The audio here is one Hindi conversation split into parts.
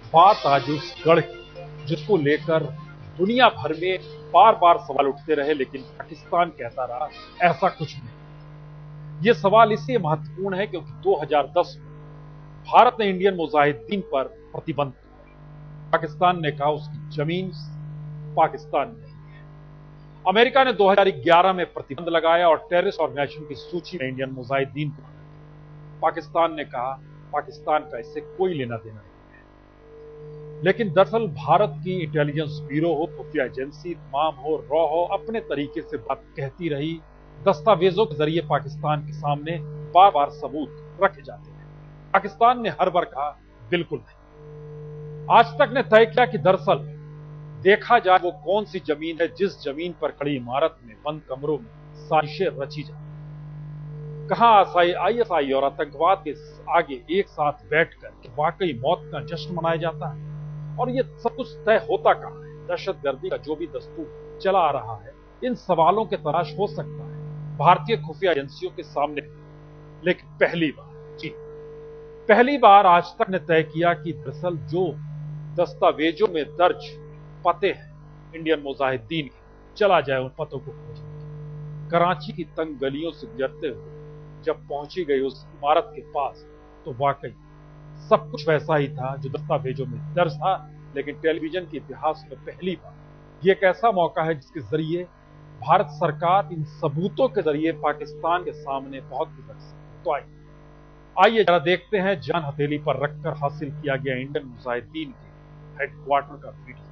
बात आज उस गढ़ की जिसको लेकर दुनिया भर में बार बार सवाल उठते रहे, लेकिन पाकिस्तान कहता रहा ऐसा कुछ नहीं। यह सवाल इसलिए महत्वपूर्ण है क्योंकि 2010 में भारत ने इंडियन मुजाहिदीन पर प्रतिबंध किया। पाकिस्तान ने कहा उसकी जमीन पाकिस्तान नहीं है। अमेरिका ने 2011 में प्रतिबंध लगाया और टेररिस्ट ऑर्गेनाइजेशन की सूची में इंडियन मुजाहिदीन को। पाकिस्तान ने कहा पाकिस्तान का इससे कोई लेना देना नहीं। लेकिन दरअसल भारत की इंटेलिजेंस ब्यूरो हो, खुफिया एजेंसी, तमाम हो, रॉ हो, अपने तरीके से बात कहती रही। दस्तावेजों के जरिए पाकिस्तान के सामने बार बार सबूत रखे जाते हैं। पाकिस्तान ने हर बार कहा बिल्कुल नहीं। आज तक ने तय किया कि दरअसल देखा जाए वो कौन सी जमीन है जिस जमीन पर खड़ी इमारत में बंद कमरों में साजिशें रची जाती। कहां आईएसआई और आतंकवाद के आगे एक साथ बैठकर वाकई मौत का जश्न मनाया जाता है। और ये सब कुछ तय होता कहां है? दहशतगर्दी का जो भी दस्तूर चला आ रहा है, इन सवालों के तलाश हो सकता है भारतीय खुफिया एजेंसियों के सामने। लेकिन पहली बार आज तक ने तय किया कि दरअसल जो दस्तावेजों में दर्ज पते हैं इंडियन मुजाहिदीन के, चला जाए उन पतों को खोजने। कराची की तंग गलियों से गुजरते हुए जब पहुंची गई उस इमारत के पास, तो वाकई सब कुछ वैसा ही था जो दस्तावेजों में दर्ज था। लेकिन टेलीविजन के इतिहास में पहली बार यह एक ऐसा मौका है जिसके जरिए भारत सरकार इन सबूतों के जरिए पाकिस्तान के सामने बहुत कुछ रख सकती। तो आइए जरा देखते हैं जान हथेली पर रखकर हासिल किया गया इंडियन मुजाहिदीन के हेडक्वार्टर का वीडियो।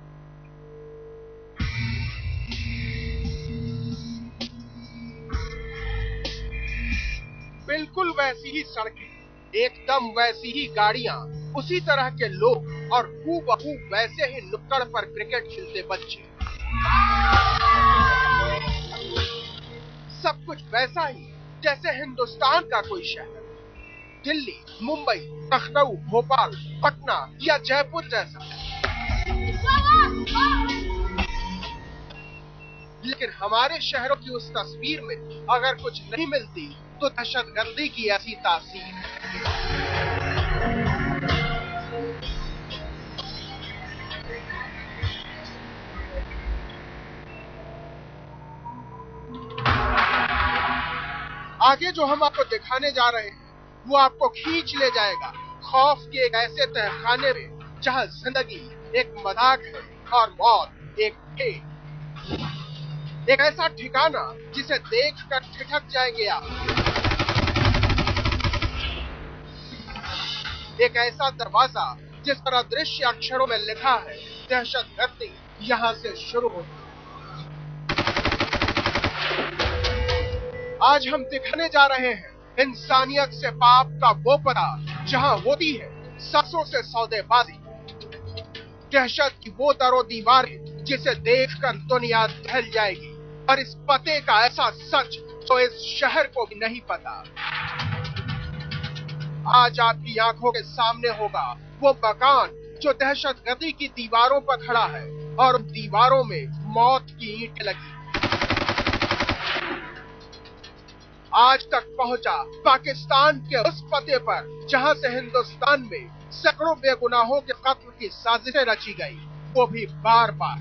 बिल्कुल वैसी ही सड़कें, एकदम वैसी ही गाड़ियां, उसी तरह के लोग और हूबहू वैसे ही नुक्कड़ पर क्रिकेट खेलते बच्चे। सब कुछ वैसा ही जैसे हिंदुस्तान का कोई शहर, दिल्ली, मुंबई, लखनऊ, भोपाल, पटना या जयपुर जैसा। लेकिन हमारे शहरों की उस तस्वीर में अगर कुछ नहीं मिलती तो दहशतगर्दी की ऐसी तासीर। आगे जो हम आपको दिखाने जा रहे हैं वो आपको खींच ले जाएगा खौफ के एक ऐसे तहखाने में जहां जिंदगी एक मजाक है और मौत एक खेल। एक ऐसा ठिकाना जिसे देखकर ठिठक जाएंगे आप। एक ऐसा दरवाजा जिस पर अदृश्य अक्षरों में लिखा है दहशतगर्दी यहां से शुरू होती है। आज हम दिखाने जा रहे हैं इंसानियत से पाप का वो पता जहां होती है सांसों से सौदेबाजी। दहशत की वो दरो दीवारें जिसे देखकर दुनिया दहल जाएगी। और इस पते का ऐसा सच तो इस शहर को भी नहीं पता। आज आपकी आंखों के सामने होगा वो मकान जो दहशतगर्दी की दीवारों पर खड़ा है और उन दीवारों में मौत की ईंट लगी। आज तक पहुंचा पाकिस्तान के उस पते पर जहां से हिंदुस्तान में सैकड़ों बेगुनाहों के कत्ल की साजिशें रची गई, वो भी बार बार।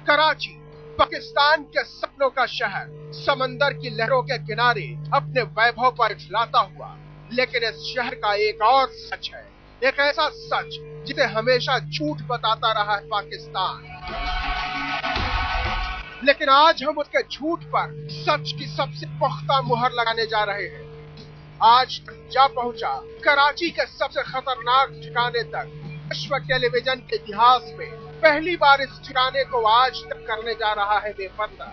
कराची, पाकिस्तान के सपनों का शहर, समंदर की लहरों के किनारे अपने वैभव पर इठलाता हुआ। लेकिन इस शहर का एक और सच है, एक ऐसा सच जिसे हमेशा झूठ बताता रहा है पाकिस्तान। लेकिन आज हम उसके झूठ पर सच की सबसे पुख्ता मुहर लगाने जा रहे हैं। आज तक जा पहुंचा कराची के सबसे खतरनाक ठिकाने तक। विश्व टेलीविजन के इतिहास में पहली बार इस ठिकाने को आज तक करने जा रहा है बेपर्दा।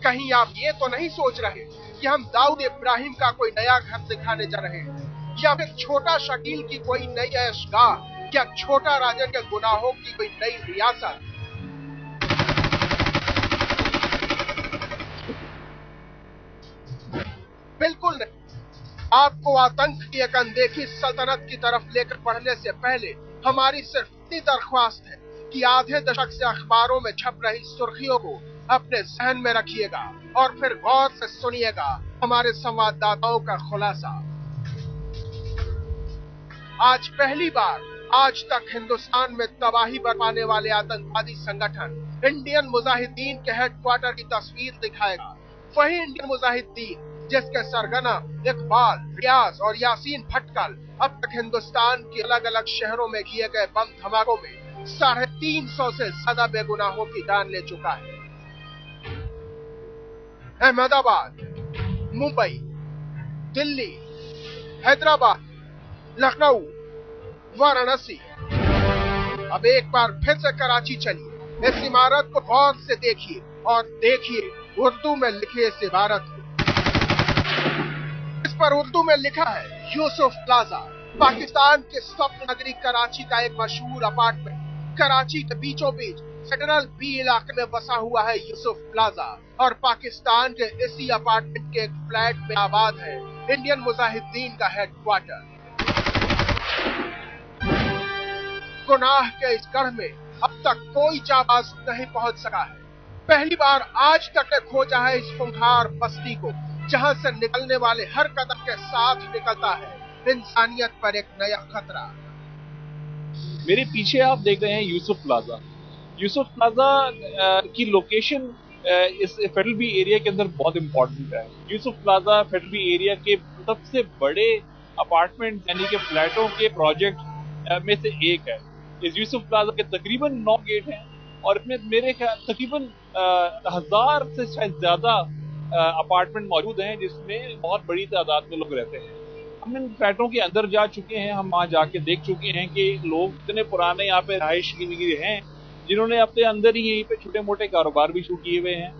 कहीं आप ये तो नहीं सोच रहे कि हम दाऊद इब्राहिम का कोई नया घर दिखाने जा रहे हैं, या फिर छोटा शकील की कोई नई ऐशगाह, या छोटा राजन के गुनाहों की कोई नई रियासत। बिल्कुल नहीं। आपको आतंक की एक अनदेखी सल्तनत की तरफ लेकर बढ़ने से पहले हमारी सिर्फ इतनी दरख्वास्त है कि आधे दशक से अखबारों में छप रही सुर्खियों को अपने जहन में रखिएगा और फिर गौर से सुनिएगा हमारे संवाददाताओं का खुलासा। आज पहली बार आज तक हिंदुस्तान में तबाही बरपाने वाले आतंकवादी संगठन इंडियन मुजाहिदीन के हेडक्वार्टर की तस्वीर दिखाएगा। वही इंडियन मुजाहिदीन जिसके सरगना इकबाल, रियाज और यासीन भटकल अब तक हिंदुस्तान के अलग अलग शहरों में किए गए बम धमाकों में 350 से ज्यादा बेगुनाहों की जान ले चुका है। अहमदाबाद, मुंबई, दिल्ली, हैदराबाद, लखनऊ, वाराणसी, अब एक बार फिर से कराची चलिए। इस इमारत को गौर से देखिए और देखिए उर्दू में लिखी इस इबारत को। इस पर उर्दू में लिखा है यूसुफ प्लाजा। पाकिस्तान के स्वप्न नगरी कराची का एक मशहूर अपार्टमेंट कराची के बीचों बीच फेडरल बी इलाके में बसा हुआ है यूसुफ प्लाजा और पाकिस्तान के इसी अपार्टमेंट के एक फ्लैट में आबाद है इंडियन मुजाहिदीन का हेडक्वार्टर। गुनाह के इस गढ़ में अब तक कोई जाबाज नहीं पहुंच सका है। पहली बार आज तक ने खोजा है इस खूंखार बस्ती को जहां से निकलने वाले हर कदम के साथ निकलता है इंसानियत पर एक नया खतरा। मेरे पीछे आप देख रहे हैं यूसुफ प्लाजा। यूसुफ प्लाजा की लोकेशन इस फेडरल बी एरिया के अंदर बहुत इंपॉर्टेंट है। Yusuf plaza federal B area के सबसे बड़े अपार्टमेंट यानी कि फ्लैटों के प्रोजेक्ट में से एक है। इस यूसुफ प्लाजा के तकरीबन 9 गेट हैं और इसमें मेरे ख्याल तकरीबन 1000 से शायद ज्यादा अपार्टमेंट मौजूद हैं जिसमें बहुत बड़ी तादाद में लोग रहते हैं। हम इन फ्लैटों के अंदर जा चुके हैं, हम वहाँ जाके देख चुके हैं कि लोग इतने पुराने यहाँ पे रहायश की हैं जिन्होंने अपने अंदर ही यहीं पे छोटे मोटे कारोबार भी शुरू किए हुए हैं।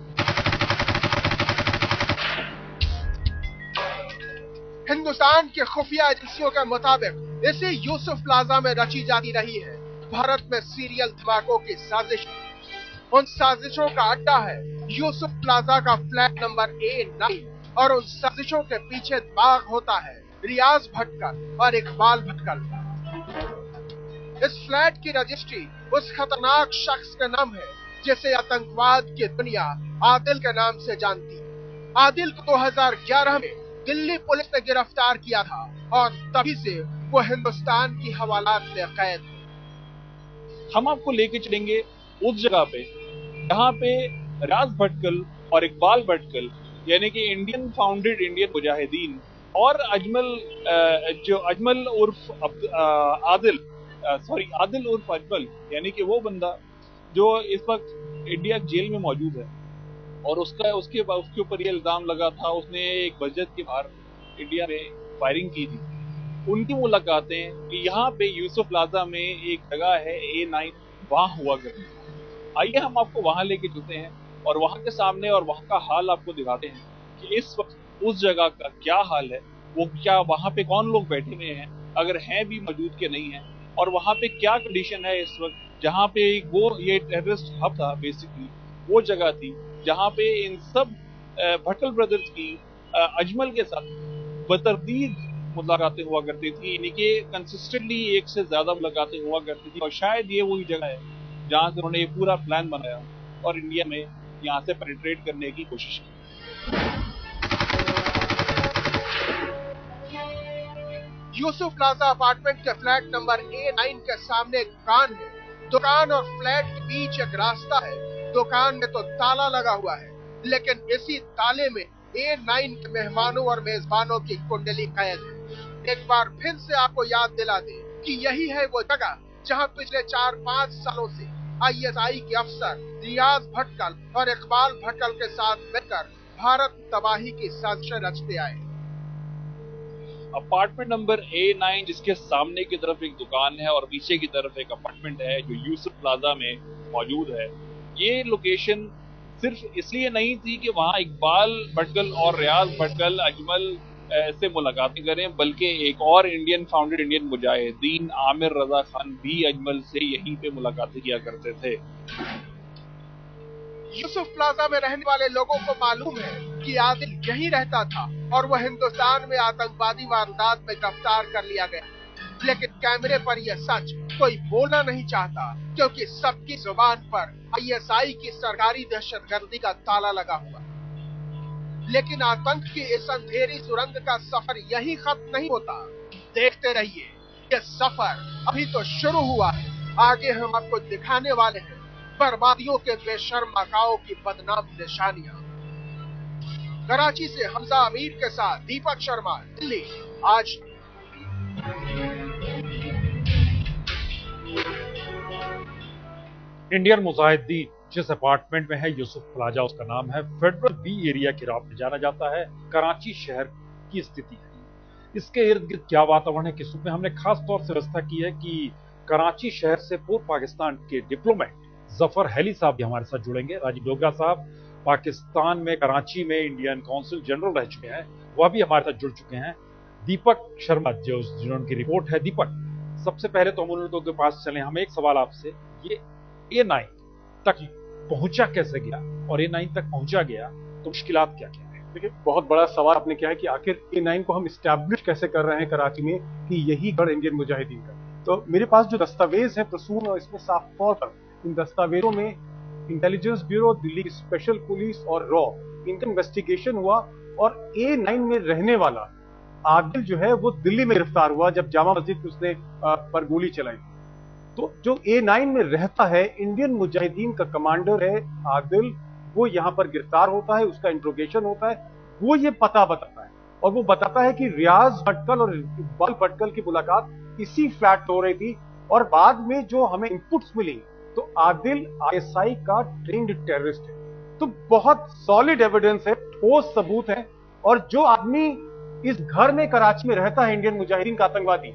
हिंदुस्तान के खुफिया एजेंसियों के मुताबिक इसी यूसुफ प्लाजा में रची जाती रही है भारत में सीरियल धमाकों की साजिश। उन साजिशों का अड्डा है यूसुफ प्लाजा का फ्लैट नंबर A9 और उन साजिशों के पीछे दिमाग होता है रियाज भटकल और इकबाल भटकल। इस फ्लैट की रजिस्ट्री उस खतरनाक शख्स का नाम है जिसे आतंकवाद की दुनिया आदिल के नाम से जानती है। आदिल को 2011 में दिल्ली पुलिस ने गिरफ्तार किया था और तभी से वो हिंदुस्तान की हवालात में कैद है। हम आपको लेके चलेंगे उस जगह पे जहाँ पे रियाज भटकल और इकबाल भटकल यानी कि इंडियन फाउंडेड इंडियन मुजाहिदीन और अजमल उर्फ आदिल उर्फ अजमल यानी कि वो बंदा जो इस वक्त इंडिया जेल में मौजूद है और उसके ऊपर ये इल्जाम लगा था उसने एक मस्जिद के बाहर इंडिया में फायरिंग की थी। उनकी मुलाकातें कि यहाँ पे यूसुफ प्लाजा में एक जगह है A9 वहां हुआ करती है। आइए हम आपको वहां लेके चलते हैं और वहां के सामने और वहां का हाल आपको दिखाते हैं कि इस वक्त उस जगह का क्या हाल है, वो क्या वहां पे कौन लोग बैठे हुए हैं, अगर हैं भी मौजूद के नहीं है, और वहां पे क्या कंडीशन है इस वक्त जहाँ पे वो ये टेररिस्ट हब था। बेसिकली वो जगह थी जहाँ पे इन सब भटकल ब्रदर्स की अजमल के साथ बतरतीब मुलाकातें हुआ करती थी, यानी कि कंसिस्टेंटली एक से ज्यादा मुलाकातें हुआ करती थी। और शायद ये वही जगह है जहां से उन्होंने ये पूरा प्लान बनाया और इंडिया में यहाँ से पेनिट्रेट करने की कोशिश की। यूसुफ प्लाजा अपार्टमेंट के फ्लैट नंबर A9 के सामने एक दुकान है। दुकान और फ्लैट के बीच एक रास्ता है। दुकान में तो ताला लगा हुआ है, लेकिन इसी ताले में A9 के मेहमानों और मेजबानों की कुंडली कैद है। एक बार फिर से आपको याद दिला दें कि यही है वो जगह जहां पिछले 4-5 सालों से ISI के अफसर रियाज भटकल और इकबाल भटकल के साथ मिलकर भारत तबाही की साजिशें रचते आए। अपार्टमेंट नंबर A9 जिसके सामने की तरफ एक दुकान है और पीछे की तरफ एक अपार्टमेंट है जो यूसुफ प्लाजा में मौजूद है। ये लोकेशन सिर्फ इसलिए नहीं थी कि वहाँ इकबाल भटकल और रियाज भटकल अजमल से मुलाकातें करें, बल्कि एक और Indian founded Indian Mujahideen Aamir Raza Khan भी अजमल से यहीं पे मुलाकातें किया करते थे। यूसुफ प्लाजा में रहने वाले लोगों को मालूम है जबकि आदिल यही रहता था और वह हिंदुस्तान में आतंकवादी वारदात में गिरफ्तार कर लिया गया। लेकिन कैमरे पर यह सच कोई बोलना नहीं चाहता, क्योंकि सबकी जुबान पर आईएसआई की सरकारी दहशतगर्दी का ताला लगा हुआ। लेकिन आतंक की इस अंधेरी सुरंग का सफर यही खत्म नहीं होता। देखते रहिए, यह सफर अभी तो शुरू हुआ है। आगे हम आपको दिखाने वाले हैं बर्बादियों के बेशर्माकाओं की बदनाम निशानियां। कराची से हमजा अमीर के साथ दीपक शर्मा, दिल्ली आज। इंडियन मुजाहिदीन जिस अपार्टमेंट में है, यूसुफ प्लाजा उसका नाम है, फेडरल बी एरिया के नाम में जाना जाता है। कराची शहर की स्थिति है, इसके इर्द गिर्द क्या वातावरण है, किस रूप में, हमने खास तौर से व्यवस्था की है कि कराची शहर से पूर्व पाकिस्तान के डिप्लोमेट जफर हैली साहब भी हमारे साथ जुड़ेंगे। राजीव डोगरा साहब पाकिस्तान में कराची में इंडियन काउंसिल जनरल रह चुके हैं, वह भी हमारे साथ जुड़ चुके हैं। दीपक शर्मा जिन्होंने की रिपोर्ट है। दीपक, सबसे पहले तो हम उन लोगों के पास चले। हमें एक सवाल आपसे, ये A9 तक पहुंचा कैसे गया, और A9 तक पहुंचा गया तो मुश्किलात क्या क्या है? देखिए, बहुत बड़ा सवाल आपने किया है कि आखिर A9 को हम इस्टेब्लिश कैसे कर रहे हैं कराची में कि यही गढ़ इंडियन मुजाहिदीन का। तो मेरे पास जो दस्तावेज है प्रसून, और इसमें साफ तौर पर इन दस्तावेजों में intelligence bureau, Delhi special police और रॉ, इनका इन्वेस्टिगेशन हुआ और A9 में रहने वाला आदिल जो है वो दिल्ली में गिरफ्तार हुआ जब जामा मस्जिद उसने पर गोली चलाई। तो जो A9 में रहता है, इंडियन मुजाहिदीन का कमांडर है आदिल, वो यहाँ पर गिरफ्तार होता है, उसका इंट्रोगेशन होता है, वो ये पता बताता है और वो बताता है कि रियाज भटकल और इकबाल भटकल की मुलाकात इसी फ्लैट हो रही थी। और बाद में जो हमें इनपुट्स मिली तो आदिल आईएसआई का ट्रेंड टेररिस्ट है। तो बहुत सॉलिड एविडेंस है, ठोस सबूत है। और जो आदमी इस घर में कराची में रहता है, इंडियन मुजाहिदीन का आतंकवादी,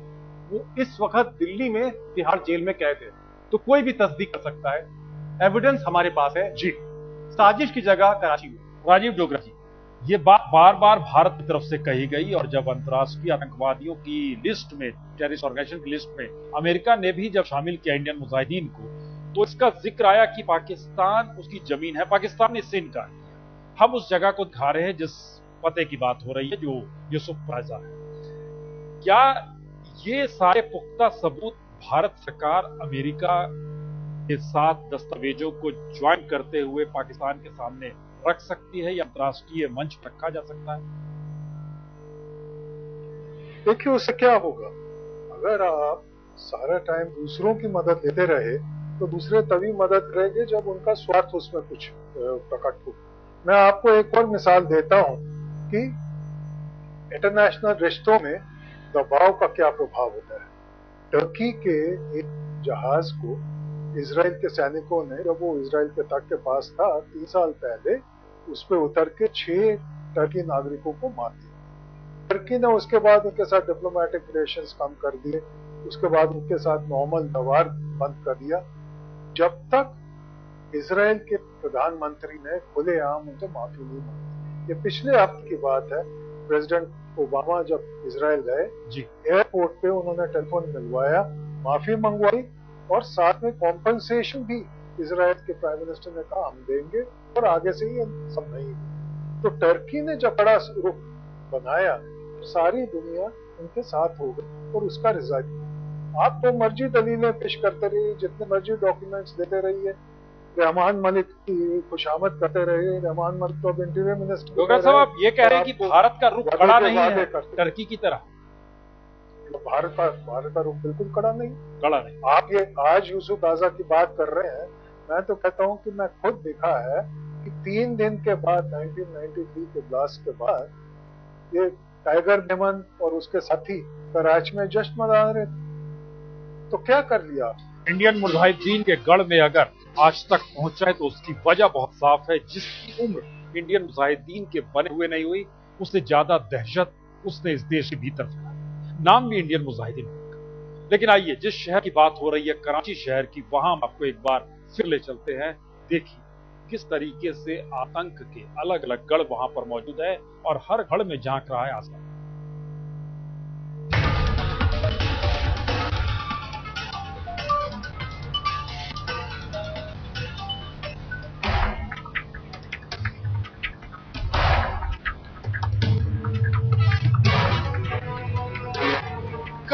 वो इस वक्त दिल्ली में तिहाड़ जेल में कैद है। तो कोई भी तस्दीक कर सकता है, एविडेंस हमारे पास है जी। साजिश की जगह कराची में। राजीव डोगरा जी, ये बात बार बार भारत की तरफ से कही गई, और जब अंतर्राष्ट्रीय आतंकवादियों की लिस्ट में, टेररिस्ट ऑर्गेनाइजेशन की लिस्ट में अमेरिका ने भी जब शामिल किया इंडियन मुजाहिदीन को, तो इसका जिक्र आया कि पाकिस्तान उसकी जमीन है, पाकिस्तान ने इससे इनकार किया। हम उस जगह को दिखा रहे हैं जिस पते की बात हो रही है, जो यूसुफ प्लाजा है। क्या ये सारे पुख्ता सबूत भारत सरकार अमेरिका के साथ दस्तावेजों को ज्वाइन करते हुए पाकिस्तान के सामने रख सकती है, या अंतर्राष्ट्रीय मंच पर रखा जा सकता है? देखिए, उससे क्या होगा, अगर आप सारा टाइम दूसरों की मदद लेते रहे तो दूसरे तभी मदद करेंगे जब उनका स्वार्थ उसमें कुछ प्रकट हो। मैं आपको एक और मिसाल देता हूं कि इंटरनेशनल रिश्तों में दबाव का क्या प्रभाव होता है। टर्की के एक जहाज को इजराइल के सैनिकों ने, जब वो इजराइल के तट के पास था 3 साल पहले, उस पर उतर के 6 टर्की नागरिकों को मार दिया। टर्की ने उसके बाद उनके साथ डिप्लोमेटिक रिलेशंस कम कर दिए, उसके बाद उनके साथ नॉर्मल व्यवहार बंद कर दिया, जब तक इजराइल के प्रधानमंत्री ने खुलेआम उनसे माफी नहीं मांगी। ये पिछले हफ्ते की बात है। प्रेसिडेंट ओबामा जब इजराइल गए, एयरपोर्ट पे उन्होंने टेलीफोन मिलवाया, माफी मंगवाई और साथ में कॉम्पनसेशन भी इजराइल के प्राइम मिनिस्टर ने कहा हम देंगे, और आगे से ये सब नहीं। तो टर्की ने जब बड़ा रुख बनाया तो सारी दुनिया उनके साथ हो गई और उसका रिजल्ट आप तो मर्जी दलीलें पेश करते रहिए, जितने मर्जी डॉक्यूमेंट्स देते रहिए, रहमान मलिक की खुशामद करते रहिए। रहमान मलिक तो अब इंटीरियर मिनिस्टर। डोगरा साहब, आप ये कह रहे हैं कि भारत का रुख कड़ा नहीं है टर्की की तरह? भारत का रुख बिल्कुल कड़ा नहीं। आप ये आज यूसुफ प्लाजा की बात कर रहे हैं, मैं तो कहता हूं कि मैं खुद देखा है कि 3 दिन के बाद 1993 के ब्लास्ट के बाद ये टाइगर मेमन और उसके साथी कराची में जश्न मना रहे थे। तो क्या कर लिया? इंडियन मुजाहिदीन के गढ़ में अगर आज तक पहुंचा है तो उसकी वजह बहुत साफ है। जिसकी उम्र इंडियन मुजाहिदीन के बने हुए नहीं हुई, उससे ज्यादा दहशत उसने इस देश के भीतर फैलाई। नाम भी इंडियन मुजाहिदीन का। लेकिन आइए, जिस शहर की बात हो रही है, कराची शहर की, वहां हम आपको एक बार फिर ले चलते हैं। देखिए किस तरीके से आतंक के अलग अलग गढ़ वहां पर मौजूद है और हर गढ़ में झांक रहा है आसमान।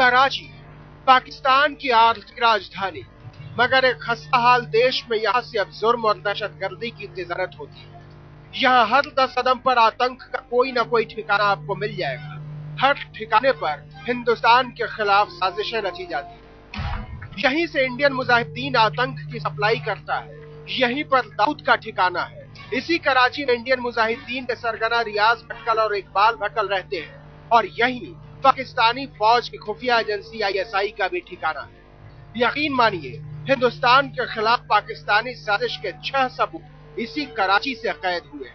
कराची पाकिस्तान की आर्थिक राजधानी, मगर एक खस्ताहाल देश में यहाँ से अब जुर्म और दहशतगर्दी की तिजारत होती है। यहाँ हर 10 कदम पर आतंक का कोई न कोई ठिकाना आपको मिल जाएगा। हर ठिकाने पर हिंदुस्तान के खिलाफ साजिशें रची जाती हैं। यहीं से इंडियन मुजाहिदीन आतंक की सप्लाई करता है। यहीं पर दाऊद का ठिकाना है। इसी कराची में इंडियन मुजाहिदीन के सरगना रियाज भटकल और इकबाल भटकल रहते हैं, और यहीं पाकिस्तानी फौज की खुफिया एजेंसी ISI का भी ठिकाना है। यकीन मानिए, हिंदुस्तान के खिलाफ पाकिस्तानी साजिश के 6 सबूत इसी कराची से कैद हुए।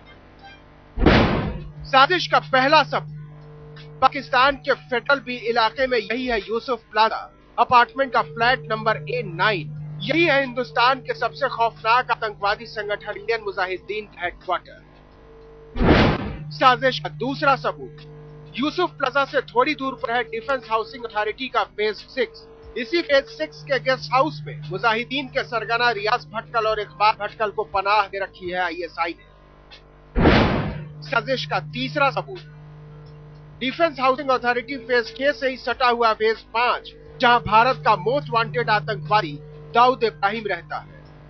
साजिश का पहला सबूत पाकिस्तान के फेडरल बी इलाके में यही है यूसुफ प्लाजा अपार्टमेंट का फ्लैट नंबर A9। यही है हिंदुस्तान के सबसे खौफनाक आतंकवादी संगठन इंडियन मुजाहिदीन का हेडक्वार्टर। साजिश का दूसरा सबूत यूसुफ प्लाजा से थोड़ी दूर पर है डिफेंस हाउसिंग अथॉरिटी का फेज 6। इसी फेज 6 के गेस्ट हाउस में मुजाहिदीन के सरगना रियाज भटकल और इकबाल भटकल को पनाह दे रखी है ISI ने। साजिश का तीसरा सबूत डिफेंस हाउसिंग अथॉरिटी फेज 6 से ही सटा हुआ फेज 5, जहां भारत का मोस्ट वांटेड आतंकवादी दाऊद इब्राहिम रहता है।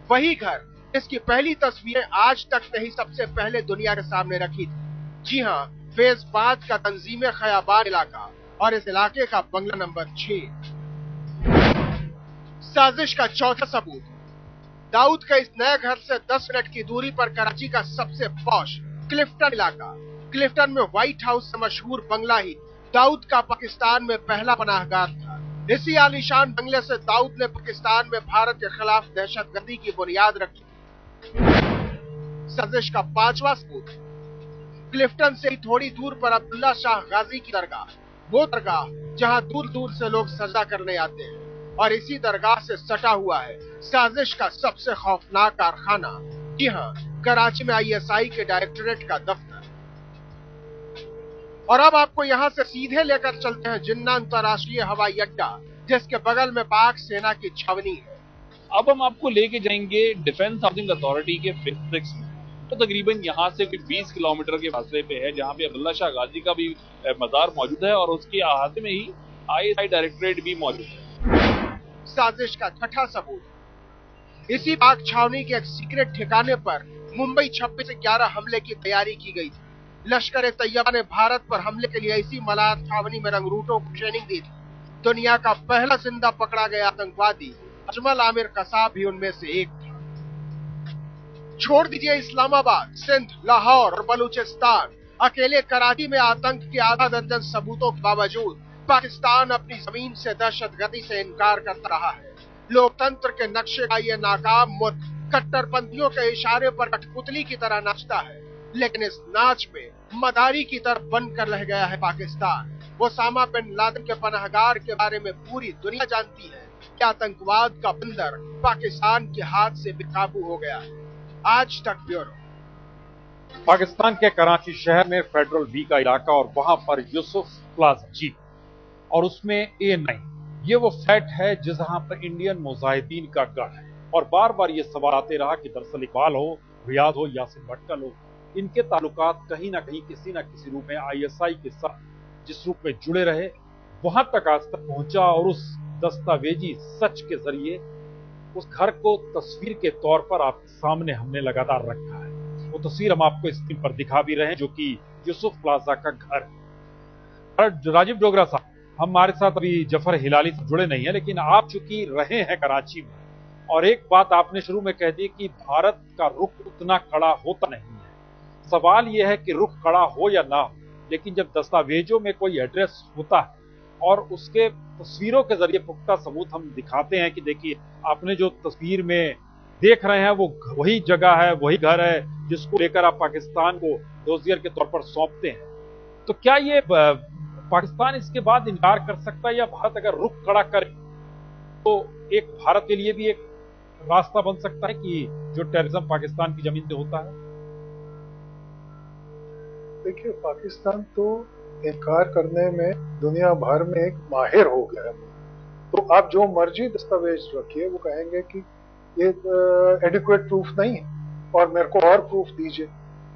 वही घर, इसकी पहली तस्वीरें आज तक नहीं सबसे पहले दुनिया के सामने रखी थी। जी हाँ, फेज 5 का तंजीम खयाबान इलाका और इस इलाके का बंगला नंबर 6। साजिश का चौथा सबूत दाऊद के इस नए घर से 10 मिनट की दूरी पर कराची का सबसे पॉश क्लिफ्टन इलाका। क्लिफ्टन में व्हाइट हाउस से मशहूर बंगला ही दाऊद का पाकिस्तान में पहला पनाहगार था। इसी आलीशान बंगले से दाऊद ने पाकिस्तान में भारत के खिलाफ दहशतगर्दी की बुनियाद रखी। साजिश का पांचवा सबूत क्लिफ्टन से ही थोड़ी दूर पर अब्दुल्ला शाह गाजी की दरगाह, वो दरगाह जहां दूर दूर से लोग सजदा करने आते हैं, और इसी दरगाह से सटा हुआ है साजिश का सबसे खौफनाक कारखाना। जी हाँ, कराची में ISI के डायरेक्टोरेट का दफ्तर। और अब आपको यहाँ से सीधे लेकर चलते हैं जिन्ना अंतर्राष्ट्रीय हवाई अड्डा, जिसके बगल में पाक सेना की छावनी है। अब हम आपको लेके जाएंगे डिफेंस हाउसिंग अथॉरिटी के फेज 6 में। तो तकरीबन यहाँ से 20 किलोमीटर के फासले पे है, जहाँ पे अब्दुल्ला शाह गाजी का भी मज़ार मौजूद है और उसके अहाते में ही ISI डायरेक्टोरेट भी मौजूद है। साजिश का छठा सबूत इसी पाक छावनी के एक सीक्रेट ठिकाने पर मुंबई 26 से 11 हमले की तैयारी की गई थी। लश्कर तैयबा ने भारत पर हमले के लिए इसी मलार छावनी में रंगरूटों को ट्रेनिंग दी थी। दुनिया का पहला जिंदा पकड़ा गया आतंकवादी अजमल आमिर कसाब भी उनमें से एक था। छोड़ दीजिए इस्लामाबाद, सिंध, लाहौर और बलूचिस्तान, अकेले कराची में आतंक के आधा दर्जन सबूतों के बावजूद पाकिस्तान अपनी जमीन से दहशतगर्दी से इनकार करता रहा है। लोकतंत्र के नक्शे का ये नाकाम मुल्क कट्टरपंथियों के इशारे पर कठपुतली की तरह नाचता है, लेकिन इस नाच में मदारी की तरफ बनकर रह गया है पाकिस्तान। ओसामा बिन लादेन के पनाहगार के बारे में पूरी दुनिया जानती है कि आतंकवाद का बंदर पाकिस्तान के हाथ से बेकाबू हो गया है। आज तक ब्यूरो। पाकिस्तान के कराची शहर में फेडरल बी का इलाका और वहां पर यूसुफ प्लाजा जी, और उसमें A9, ये वो फ्लैट है जहां पर इंडियन मुजाहिदीन का गढ़ है। और बार बार ये सवाल आते रहा कि दरअसल इकबाल हो, रियाज हो, यासिन भटकल हो, इनके ताल्लुकात कहीं ना कहीं किसी न किसी रूप में ISI के साथ जिस रूप में जुड़े रहे, वहां तक आज तक पहुंचा। और उस दस्तावेजी सच के जरिए उस घर को तस्वीर के तौर पर आपके सामने हमने लगातार रखा है। वो तस्वीर हम आपको स्क्रीन पर दिखा भी रहे हैं, जो कि यूसुफ प्लाजा का घर है। राजीव डोगरा साहब हमारे साथ अभी जफर हिलाली से जुड़े नहीं है, लेकिन आप चूंकि रहे हैं कराची में, और एक बात आपने शुरू में कह दी कि भारत का रुख उतना कड़ा होता नहीं है। सवाल यह है कि रुख कड़ा हो या ना हो, लेकिन जब दस्तावेजों में कोई एड्रेस होता है और उसके तस्वीरों के जरिए पुख्ता सबूत हम दिखाते हैं कि देखिए आपने जो तस्वीर में देख रहे हैं वो वही जगह है, वही घर है जिसको लेकर आप पाकिस्तान को डोजियर के तौर पर सौंपते हैं, तो क्या ये पाकिस्तान इसके बाद इनकार कर सकता है, या भारत अगर रुख कड़ा करे तो एक भारत के लिए भी एक रास्ता बन सकता है कि जो टेररिज्म पाकिस्तान की जमीन से होता है? देखिए, पाकिस्तान तो इनकार करने में दुनिया भर में एक माहिर हो गया है। तो आप जो मर्जी दस्तावेज रखिए, वो कहेंगे कि ये एडिक्वेट प्रूफ नहीं है और मेरे को और प्रूफ दीजिए।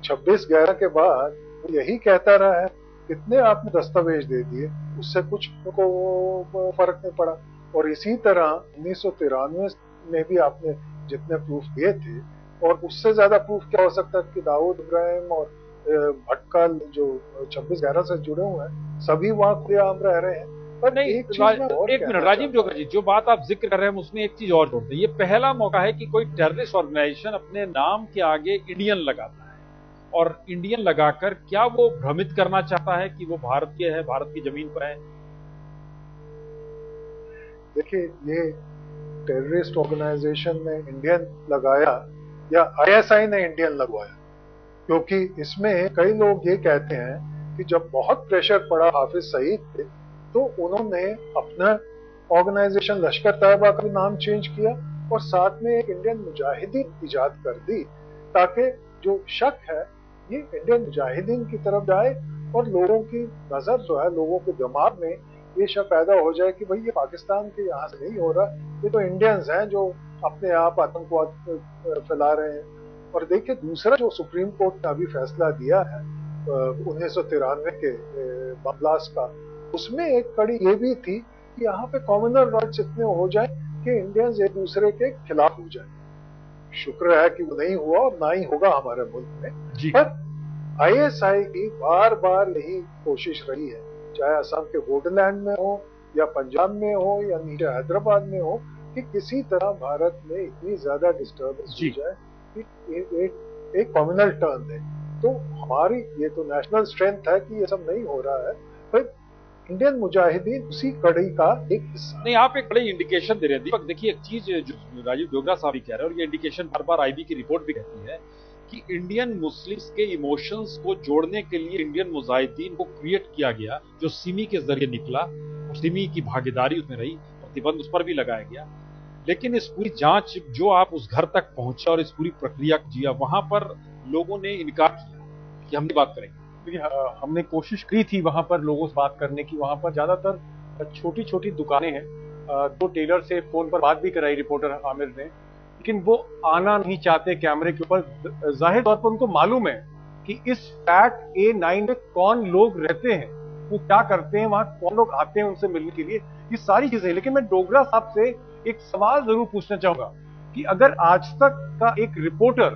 26/11 के बाद वो यही कहता रहा है इतने आपने दस्तावेज दे दिए, उससे कुछ उनको फर्क नहीं पड़ा। और इसी तरह 1993 में भी आपने जितने प्रूफ दिए थे, और उससे ज्यादा प्रूफ क्या हो सकता है कि दाऊद इब्राहिम और भटकल जो 26/11 से जुड़े हुए हैं, सभी वहां खुलेआम रह रहे हैं। पर नहीं, एक चीज मैं और एक मिनट राजीव जोगा जी, जो बात आप जिक्र कर रहे हैं उसमें एक चीज और जोड़ दें। ये पहला मौका है कि कोई टेररिस्ट ऑर्गेनाइजेशन अपने नाम के आगे इंडियन लगाता है, और इंडियन लगाकर क्या वो भ्रमित करना चाहता है कि वो भारतीय है, भारत की जमीन पर है? देखिए, ये टेररिस्ट ऑर्गेनाइजेशन ने इंडियन लगाया या आईएसआई ने इंडियन लगवाया, क्योंकि इसमें कई लोग ये कहते हैं कि जब बहुत प्रेशर पड़ा हाफिज सईद पे, तो उन्होंने अपना ऑर्गेनाइजेशन लश्कर तैयबा का भी नाम चेंज किया और साथ में एक इंडियन मुजाहिदीन इजाद कर दी, ताकि जो शक है ये इंडियन मुजाहिदीन की तरफ जाए और लोगों की नजर जो है, लोगों के दिमाग में ये शक पैदा हो जाए कि भाई ये पाकिस्तान के यहाँ से नहीं हो रहा, ये तो इंडियंस हैं जो अपने आप आतंकवाद फैला रहे हैं। और देखिए, दूसरा जो सुप्रीम कोर्ट ने अभी फैसला दिया है 1993 के बम ब्लास्ट का, उसमें एक कड़ी ये भी थी कि यहाँ पे कॉमनल राइट्स इतने हो जाए कि इंडियंस एक दूसरे के खिलाफ हो जाए। शुक्र है कि वो नहीं हुआ और ना ही होगा हमारे मुल्क में जी। पर आईएसआई की बार बार यही कोशिश रही है, चाहे असम के बोडोलैंड में हो या पंजाब में हो या नीचे हैदराबाद में हो, कि किसी तरह भारत में इतनी ज्यादा डिस्टर्बेंस हो जाए कि एक कम्युनल टर्न है। तो हमारी ये तो नेशनल स्ट्रेंथ है कि ये सब नहीं हो रहा है, पर इंडियन मुजाहिदीन उसी कड़ी का एक हिस्सा। नहीं, आप एक बड़ी इंडिकेशन दे रहे हैं दीपक। देखिए, एक चीज जो राजीव डोगरा साहब भी कह रहे हैं, और ये इंडिकेशन बार बार आईबी की रिपोर्ट भी कहती है कि इंडियन मुस्लिम्स के इमोशंस को जोड़ने के लिए इंडियन मुजाहिदीन को क्रिएट किया गया, जो सिमी के जरिए निकला, और सिमी की भागीदारी उसमें रही, प्रतिबंध उस पर भी लगाया गया। लेकिन इस पूरी जांच, जो आप उस घर तक पहुंचे और इस पूरी प्रक्रिया को जिया, वहां पर लोगों ने इनकार किया कि हम बात करेंगे। हमने कोशिश की थी वहां पर लोगों से बात करने की। वहां पर ज्यादातर छोटी छोटी दुकानें हैं। दो टेलर से फोन पर बात भी कराई रिपोर्टर आमिर ने, लेकिन वो आना नहीं चाहते कैमरे के ऊपर। जाहिर तौर पर उनको मालूम है कि इस फ्लैट A9 में कौन लोग रहते हैं, वो क्या करते हैं, वहां कौन लोग आते हैं उनसे मिलने के लिए, ये सारी चीजें। लेकिन मैं डोगरा साहब से एक सवाल जरूर पूछना चाहूंगा कि अगर आज तक का एक रिपोर्टर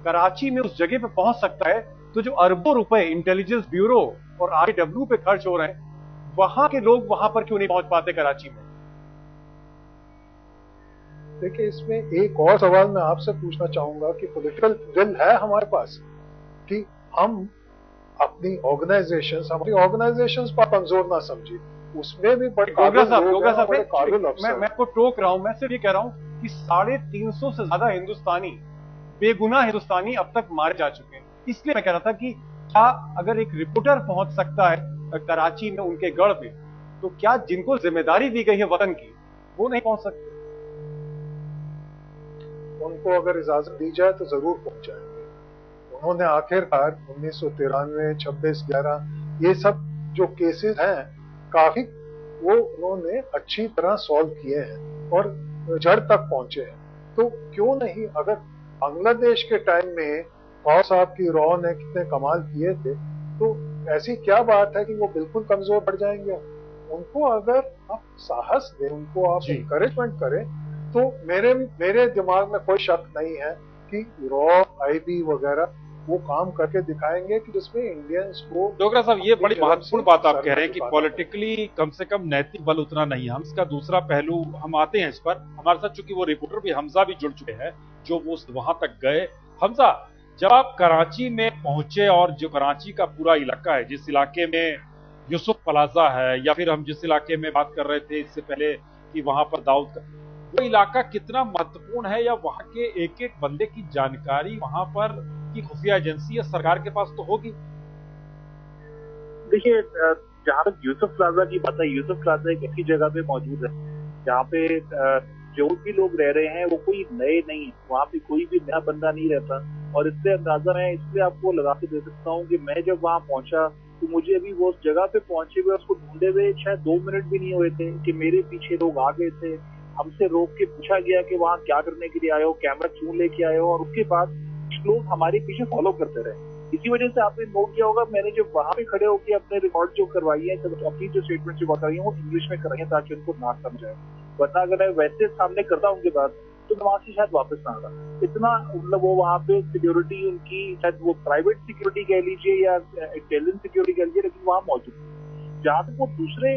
कराची में उस जगह पे पहुंच सकता है, तो जो अरबों रुपए इंटेलिजेंस ब्यूरो और RW पे खर्च हो रहे हैं, वहां के लोग वहां पर क्यों नहीं पहुंच पाते कराची में? देखिए, इसमें एक और सवाल मैं आपसे पूछना चाहूंगा कि पॉलिटिकल विल है हमारे पास कि हम अपनी ऑर्गेनाइजेशंस पर कमजोर ना समझे। उसमें भी बड़े डोगरा साहब, मैं आपको टोक रहा हूं। मैं सिर्फ ये कह रहा हूं कि 350 से ज्यादा हिंदुस्तानी, बेगुनाह हिंदुस्तानी अब तक मारे जा चुके हैं। इसलिए मैं कह रहा था कि क्या अगर एक रिपोर्टर पहुंच सकता है कराची में उनके गढ़ पे, तो क्या जिनको जिम्मेदारी दी गई है वतन की, वो नहीं पहुंच सकते? उनको अगर इजाजत दी जाए तो जरूर पहुंच जाएंगे। उन्होंने आखिरकार 1993, 26/11 ये सब जो केसेस हैं, काफी वो उन्होंने अच्छी तरह सॉल्व किए हैं और जड़ तक पहुंचे हैं। तो क्यों नहीं, अगर बांग्लादेश के टाइम में और साहब की रॉ ने कितने कमाल किए थे, तो ऐसी क्या बात है कि वो बिल्कुल कमजोर पड़ जाएंगे? उनको अगर आप साहस दें, उनको आप इंकरेजमेंट करें, तो मेरे दिमाग में कोई शक नहीं है कि रॉ, आईबी वगैरह वो काम करके दिखाएंगे कि जिसमें इंडियंस को। डोगरा साहब, ये बड़ी महत्वपूर्ण बात आप कह रहे हैं कि पॉलिटिकली कम से कम नैतिक बल उतना नहीं है। हम इसका दूसरा पहलू हम आते हैं इस पर। हमारे साथ चूंकि वो रिपोर्टर भी हमजा भी जुड़ चुके हैं, जो वो वहां तक गए। हमजा, जब आप कराची में पहुंचे और जो कराची का पूरा इलाका है, जिस इलाके में यूसुफ प्लाजा है, या फिर हम जिस इलाके में बात कर रहे थे इससे पहले कि वहां पर दाऊद का, वो इलाका कितना महत्वपूर्ण है, या वहां के एक एक बंदे की जानकारी वहां पर की खुफिया एजेंसी या सरकार के पास तो होगी? देखिए, जहां तक यूसुफ प्लाजा की बात है, यूसुफ प्लाजा एक ऐसी जगह पे मौजूद है जहाँ पे जो भी लोग रह रहे हैं वो कोई नए नहीं, वहाँ पे कोई भी नया बंदा नहीं रहता। और इससे अंदाजा मैं इसलिए आपको लगा के दे सकता हूँ कि मैं जब वहाँ पहुंचा तो मुझे अभी वो उस जगह पे पहुंचे हुए, उसको ढूंढे हुए शायद 2 मिनट भी नहीं हुए थे कि मेरे पीछे लोग आ गए थे। हमसे रोक के पूछा गया कि वहाँ क्या करने के लिए आए हो, कैमरा क्यों लेके आए हो, और उसके बाद लोग हमारे पीछे फॉलो करते रहे। इसी वजह से आपने नोट किया होगा, मैंने जो वहां पे खड़े होकर अपने रिकॉर्ड जो करवाई है, अपनी जो स्टेटमेंट जो करवाई है वो इंग्लिश में कराई है ताकि उनको ना समझाए। वरना अगर मैं वैसे सामने करता उनके बाद तो मैं वहां से शायद वापस ना आता। इतना मतलब वो वहां पे सिक्योरिटी उनकी, शायद वो प्राइवेट सिक्योरिटी कह लीजिए या इंटेलिजेंस सिक्योरिटी कह लीजिए, लेकिन वहां मौजूद थी। जहां तक वो दूसरे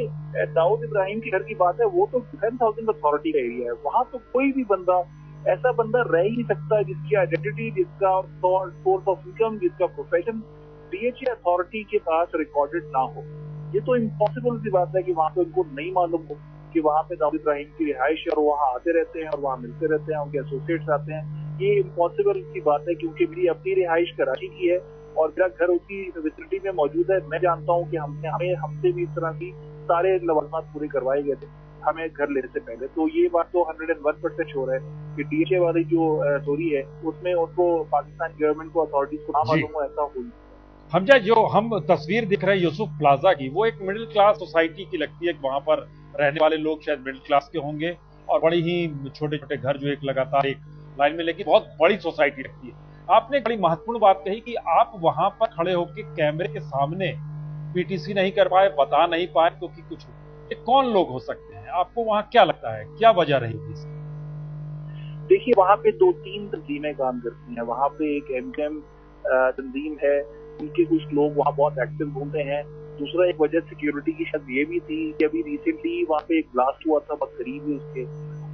दाऊद इब्राहिम के घर की बात है, वो तो डिफेंस हाउसिंग अथॉरिटी का एरिया है। वहां तो कोई भी बंदा, ऐसा बंदा रह ही नहीं सकता जिसकी आइडेंटिटी, जिसका सोर्स ऑफ इनकम, जिसका प्रोफेशन डीएचए अथॉरिटी के पास रिकॉर्डेड ना हो। ये तो इम्पॉसिबल सी बात है कि वहां पे उनको नहीं मालूम हो कि वहां पे दाऊद इब्राहिम की रिहाइश है और वहां आते रहते हैं और वहां मिलते रहते हैं, उनके एसोसिएट्स आते हैं। ये इम्पॉसिबल सी बात है क्योंकि मेरी अपनी रिहाइश कराची की है और मेरा घर उसी विसिनिटी में मौजूद है। मैं जानता हूँ कि हमसे भी इस तरह की सारे लवाजमात पूरे करवाए गए थे हमें घर लेने से पहले। तो ये बात तो 101% श्योर है कि डीएचए वाली जो स्टोरी है उसमें उनको पाकिस्तान गवर्नमेंट को, अथॉरिटीज को ना मालूम हो, ऐसा हुई। हमजा, जो हम तस्वीर दिख रहे हैं यूसुफ प्लाजा की, वो एक मिडिल क्लास सोसाइटी की लगती है। वहां पर रहने वाले लोग शायद मिडिल क्लास के होंगे और बड़ी ही छोटे छोटे घर जो एक लगातार एक लाइन में, लेकिन बहुत बड़ी सोसाइटी लगती है। आपने बड़ी महत्वपूर्ण बात कही कि आप वहां पर खड़े होकर कैमरे के सामने पीटीसी नहीं कर पाए, बता नहीं पाए, क्योंकि कुछ ये कौन लोग हो सकते हैं? आपको वहां क्या लगता है, क्या वजह रही होगी? देखिए, वहां पे 2-3 तंजीमें काम करती हैं। वहां पे एक एमकेएम तंजीम है, उनके कुछ लोग वहां बहुत एक्टिव घूमते हैं। दूसरा एक वजह सिक्योरिटी की शायद ये भी थी कि अभी रिसेंटली वहां पे एक ब्लास्ट हुआ था बहुत करीब ही उसके।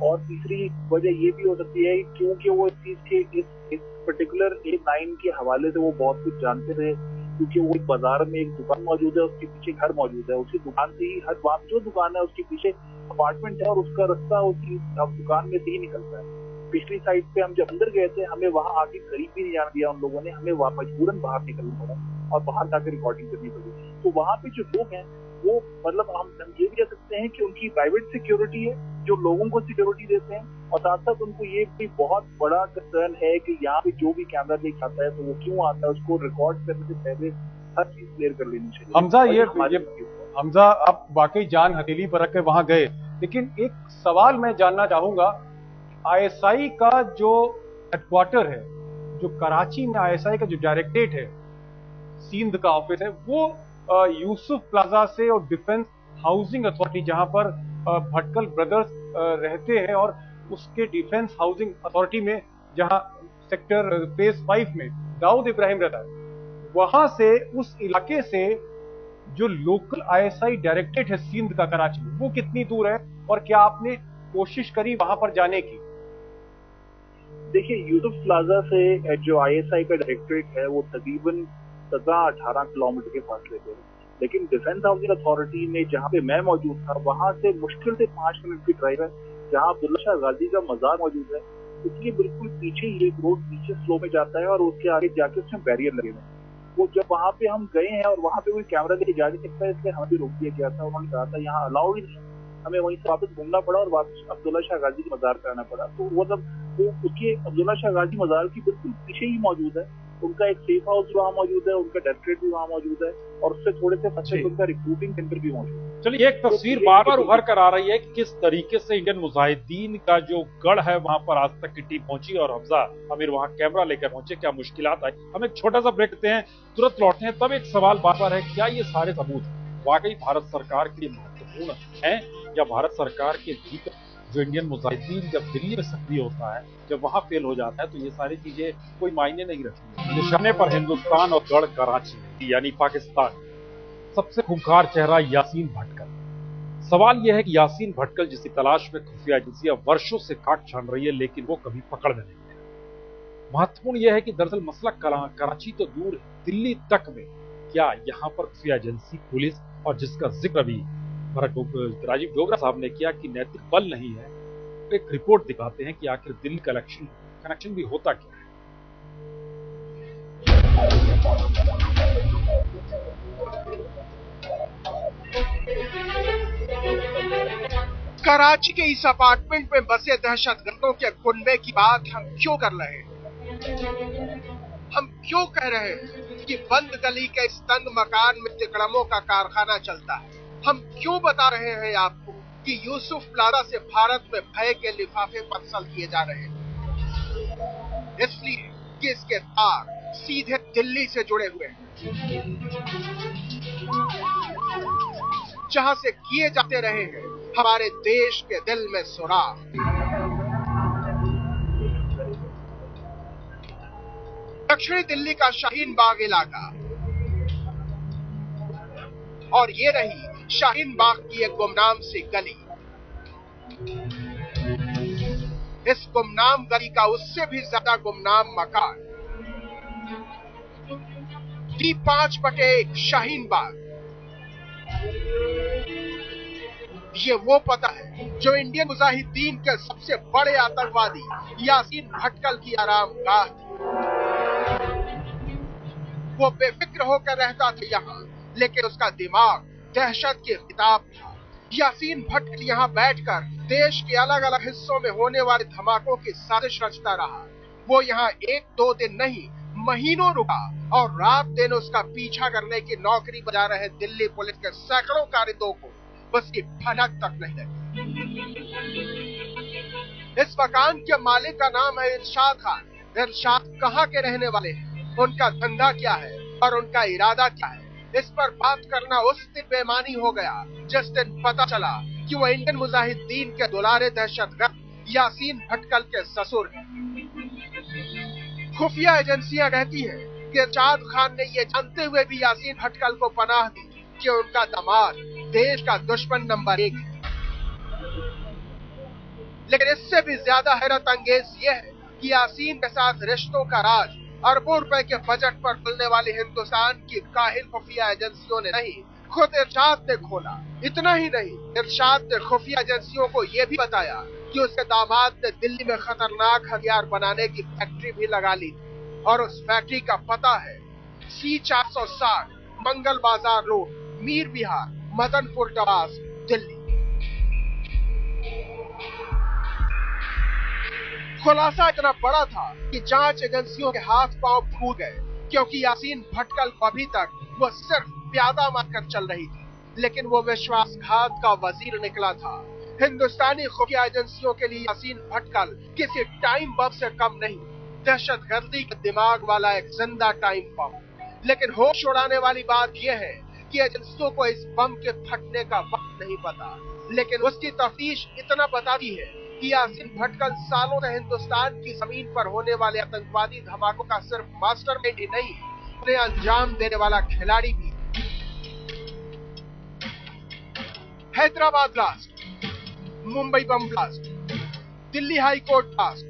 और तीसरी वजह ये भी हो सकती है क्योंकि वो इस चीज के इस पर्टिकुलर A9 के हवाले से वो बहुत कुछ जानते थे, क्योंकि वो एक बाजार में एक दुकान मौजूद है, उसके पीछे घर मौजूद है। उसी दुकान से ही हर वहां जो दुकान है उसके पीछे अपार्टमेंट है और उसका रास्ता उसी दुकान में से ही निकलता है। पिछली साइड पे हम जब अंदर गए थे, हमें वहां आगे करीब भी नहीं जाने दिया उन लोगों ने, हमें वहां मजबूरन बाहर निकलना पड़ा और बाहर जाकर रिकॉर्डिंग करनी पड़ी। तो वहां पे जो लोग हैं वो, मतलब हम ये भी कह सकते हैं कि उनकी प्राइवेट सिक्योरिटी है जो लोगों को सिक्योरिटी देते हैं, और साथ साथ उनको ये भी बहुत बड़ा कंसर्न है कि यहाँ पे जो भी कैमरा देख आता है तो वो क्यों आता है, उसको रिकॉर्ड करने से पहले हर चीज क्लियर कर लेनी चाहिए। हमजा, आप वाकई जान हथेली पर रख के वहां गए, लेकिन एक सवाल मैं जानना चाहूंगा, आईएसआई का जो हेडक्वार्टर है, जो कराची में आईएसआई का जो डायरेक्टरेट है, सिंध का ऑफिस है, वो यूसुफ प्लाजा से और डिफेंस हाउसिंग अथॉरिटी जहां पर भटकल ब्रदर्स रहते हैं, और उसके डिफेंस हाउसिंग अथॉरिटी में जहां सेक्टर फेज 5 में दाऊद इब्राहिम रहता है, वहां से, उस इलाके से जो लोकल आईएसआई डायरेक्टरेट है सिंध का कराची में, वो कितनी दूर है और क्या आपने कोशिश करी वहां पर जाने की? देखिए, यूसुफ प्लाजा से जो आईएसआई का डायरेक्टरेट है वो तकरीबन 17-18 किलोमीटर के फासले पे है, लेकिन डिफेंस हाउसिंग अथॉरिटी में जहाँ पे मैं मौजूद था वहां से मुश्किल से 5 मिनट की ड्राइव है। जहाँ अब्दुल्ला शाह गाजी का मजार मौजूद है उसके बिल्कुल पीछे ये रोड नीचे स्लो में जाता है और उसके आगे जाके उसमें बैरियर लगे हुए हैं। वो जब वहां पे हम गए हैं और वहां पे कोई कैमरा लेके जा नहीं सकता है, इसलिए हमें भी रोक दिया गया था। उन्होंने कहा था यहाँ अलाउ ही नहीं, हमें वहीं से वापस घूमना पड़ा और वापस अब्दुल्ला शाह गाजी के मजार पे आना पड़ा। तो वो उसके अब्दुल्ला शाह गाजी मजार की बिल्कुल पीछे ही मौजूद है, उनका एक सेफ हाउस वहाँ मौजूद है, उनका डायरेक्टरेट भी वहाँ मौजूद है और उससे थोड़े से पीछे उनका रिक्रूटिंग सेंटर भी मौजूद है। चलिए, एक तस्वीर बार बार उभर कर आ रही है कि किस तरीके से इंडियन मुजाहिदीन का जो गढ़ है वहां पर आज तक की टीम पहुंची और हमजा अमीर वहां कैमरा लेकर पहुंचे, क्या मुश्किलात आई। हम एक छोटा सा ब्रेक लेते हैं, तुरंत लौटते हैं। तब एक सवाल बार बार है, क्या ये सारे सबूत वाकई भारत सरकार के लिए महत्वपूर्ण है, या भारत सरकार के भीतर जो इंडियन मुजाहिदीन जब दिल्ली में सक्रिय होता है, जब वहां फेल हो जाता है, तो ये सारी चीजें कोई मायने नहीं रखती। निशाने पर हिंदुस्तान और गढ़ कराची यानी पाकिस्तान। सबसे खूंखार चेहरा यासीन भटकल। सवाल यह है कि यासीन भटकल जिसकी तलाश में खुफिया एजेंसियां वर्षों से खाक छान रही है, लेकिन वो कभी पकड़ में नहीं है। महत्वपूर्ण यह है कि दरअसल मसला कराची तो दूर है, दिल्ली तक में क्या यहाँ पर खुफिया एजेंसी, पुलिस, और जिसका जिक्र भी राजीव डोगरा साहब ने किया कि नैतिक बल नहीं है, एक रिपोर्ट दिखाते हैं कि आखिर दिल्ली कनेक्शन भी होता क्या है। कराची के इस अपार्टमेंट में बसे दहशतगर्दों के कुनबे की बात हम क्यों कर रहे हैं? हम क्यों कह रहे हैं कि बंद गली के इस तंग मकान में तिकड़मों का कारखाना चलता है? हम क्यों बता रहे हैं आपको कि यूसुफ प्लाजा से भारत में भय के लिफाफे पार्सल किए जा रहे हैं? इसलिए कि इसके तार सीधे दिल्ली से जुड़े हुए हैं, जहां से किए जाते रहे हैं हमारे देश के दिल में सुराख। दक्षिणी दिल्ली का शाहीन बाग इलाका, और ये रही शाहीन बाग की एक गुमनाम सी गली। इस गुमनाम गली का उससे भी ज्यादा गुमनाम मकान D5/1 शाहीन बाग। ये वो पता है जो इंडियन मुजाहिदीन के सबसे बड़े आतंकवादी यासीन भटकल की आरामगाह थी। वो बेफिक्र होकर रहता था यहाँ, लेकिन उसका दिमाग दहशत की किताब था। यासीन भटकल यहाँ बैठकर देश के अलग अलग हिस्सों में होने वाले धमाकों की साजिश रचता रहा। वो यहाँ 1-2 दिन नहीं, महीनों रुका और रात दिन उसका पीछा करने की नौकरी बजा रहे दिल्ली पुलिस के सैकड़ों कारिंदों को उसकी भनक तक नहीं लगी। इस मकान के मालिक का नाम है इरशाद खान। इरशाद कहाँ के रहने वाले हैं, उनका धंधा क्या है और उनका इरादा क्या है, इस पर बात करना उस दिन बेमानी हो गया जिस दिन पता चला कि वो इंडियन मुजाहिदीन के दुलारे दहशतगर्द यासीन भटकल के ससुर हैं। खुफिया एजेंसियां कहती हैं कि इरशाद खान ने ये जानते हुए भी यासीन भटकल को पनाह दी कि उनका दामाद देश का दुश्मन नंबर 1 है। लेकिन इससे भी ज्यादा हैरत अंगेज ये है कि यासीन के साथ रिश्तों का राज अरबों रुपए के बजट पर खुलने वाली हिंदुस्तान की काहिल खुफिया एजेंसियों ने नहीं, खुद इरशाद ने खोला। इतना ही नहीं, इरशाद ने खुफिया एजेंसियों को यह भी बताया कि उसके दामाद ने दिल्ली में खतरनाक हथियार बनाने की फैक्ट्री भी लगा ली थी और उस फैक्ट्री का पता है C460 मंगल बाजार रोड, मीर विहार, मदनपुर डबास, दिल्ली। खुलासा इतना बड़ा था कि जांच एजेंसियों के हाथ पांव फूल गए, क्योंकि यासीन भटकल को अभी तक वो सिर्फ प्यादा मानकर चल रही थी, लेकिन वो विश्वासघात का वजीर निकला था। हिंदुस्तानी खुफिया एजेंसियों के लिए यासीन भटकल किसी टाइम बम से कम नहीं, दहशतगर्दी के दिमाग वाला एक जिंदा टाइम बम। लेकिन होश उड़ाने वाली बात यह है कि एजेंसियों को इस बम के फटने का वक्त नहीं पता, लेकिन उसकी तफ्तीश इतना बताती है कि यासीन भटकल सालों से हिंदुस्तान की जमीन पर होने वाले आतंकवादी धमाकों का सिर्फ मास्टरमाइंड ही नहीं, उन्हें अंजाम देने वाला खिलाड़ी भी। Hyderabad blast, Mumbai bomb blast, Delhi high court blast,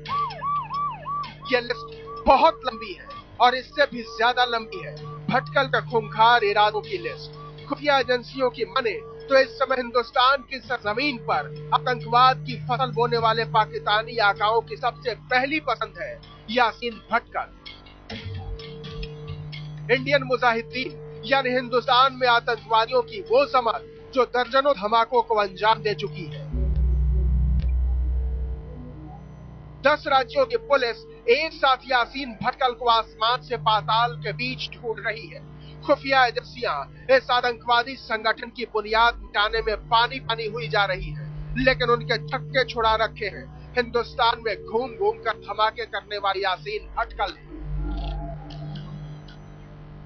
ये लिस्ट बहुत लंबी है और इससे भी ज्यादा लंबी है भटकल के खूंखार इरादों की लिस्ट। खुफिया एजेंसियों की माने तो इस समय हिंदुस्तान की सरजमीन पर आतंकवाद की फसल बोने वाले पाकिस्तानी आकाओं की सबसे पहली पसंद है यासीन भटकल। इंडियन मुजाहिदीन यानी हिंदुस्तान में आतंकवादियों की वो जमात जो दर्जनों धमाकों को अंजाम दे चुकी है। 10 राज्यों की पुलिस एक साथ यासीन भटकल को आसमान से पाताल के बीच ढूंढ रही है। खुफिया एजेंसियां इस आतंकवादी संगठन की बुनियाद मिटाने में पानी पानी हुई जा रही है, लेकिन उनके छक्के छुड़ा रखे हैं हिंदुस्तान में घूम घूम कर धमाके करने वाली यासीन भटकल ने।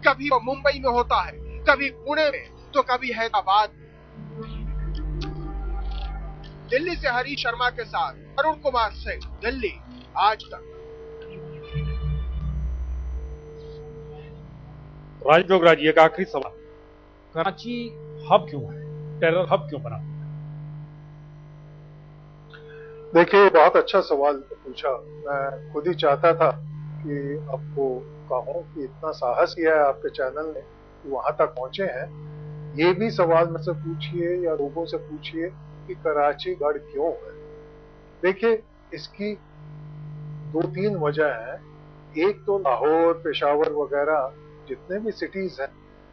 कभी वो मुंबई में होता है, कभी पुणे में, तो कभी हैदराबाद में। दिल्ली से हरीश शर्मा के साथ अरुण कुमार सिंह, दिल्ली आज तक। राजयोग एक आखिरी सवाल, कराची हब क्यों है, टेरर हब क्यों बना? देखिए, बहुत अच्छा सवाल पूछा। मैं खुद ही चाहता था कि आपको कहूं कि इतना साहस किया है आपके चैनल ने कि वहां तक पहुंचे हैं। ये भी सवाल मुझसे पूछिए या लोगों से पूछिए कि कराची गढ़ क्यों है। देखिए, इसकी 2-3 वजह है। एक तो लाहौर, पेशावर वगैरह जितने भी सिटीज हैं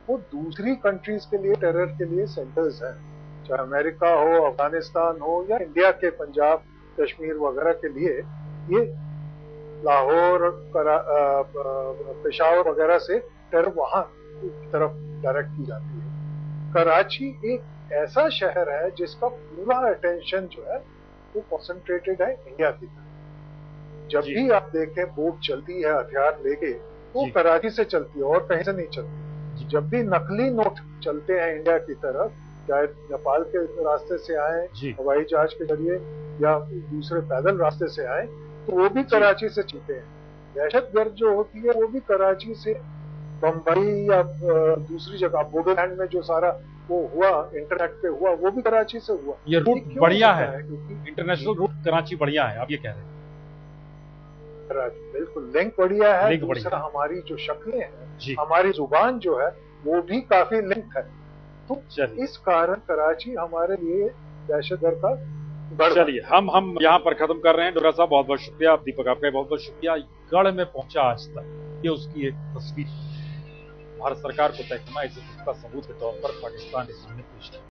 वो दूसरी कंट्रीज के लिए, टेरर के लिए सेंटर्स हैं, चाहे अमेरिका हो, अफगानिस्तान हो या इंडिया के पंजाब, कश्मीर वगैरह के लिए ये लाहौर, पेशावर वगैरह से टेरर वहां की तरफ डायरेक्ट की जाती है। कराची एक ऐसा शहर है जिसका पूरा अटेंशन जो है वो कॉन्सेंट्रेटेड है इंडिया की तरफ। जब भी आप देखें बोट चलती है हथियार लेके, वो जी। कराची से चलती है और कहीं से नहीं चलती। जब भी नकली नोट चलते हैं इंडिया की तरफ, चाहे नेपाल के रास्ते से आए, जी। हवाई जहाज के जरिए या दूसरे पैदल रास्ते से आए, तो वो भी कराची से चलते हैं। दहशतगर्द जो होती है वो भी कराची से बम्बई या दूसरी जगह बोडोलैंड में जो सारा वो हुआ, इंटरनेट पे हुआ, वो भी कराची से हुआ। ये रूट क्यों बढ़िया होता है, क्योंकि इंटरनेशनल रूट कराची बढ़िया है, आप ये कह रहे हैं। कराची बिल्कुल लिंक बढ़िया है। लिंक दूसरा बढ़िया। हमारी जो शक्लें हैं, जी। हमारी जुबान जो है वो भी काफी लिंक है। तो चलिए इस कारण कराची हमारे लिए दहशतगर्द का गढ़ चलिए हम यहाँ पर खत्म कर रहे हैं। डोगरा साहब बहुत बहुत शुक्रिया, दीपक आपका बहुत बहुत शुक्रिया। गढ़ में पहुंचा आज तक, ये उसकी एक तस्वीर भारत सरकार को तय करना, इसे उसका सबूत के तौर पर पाकिस्तान के सामने पेश किया।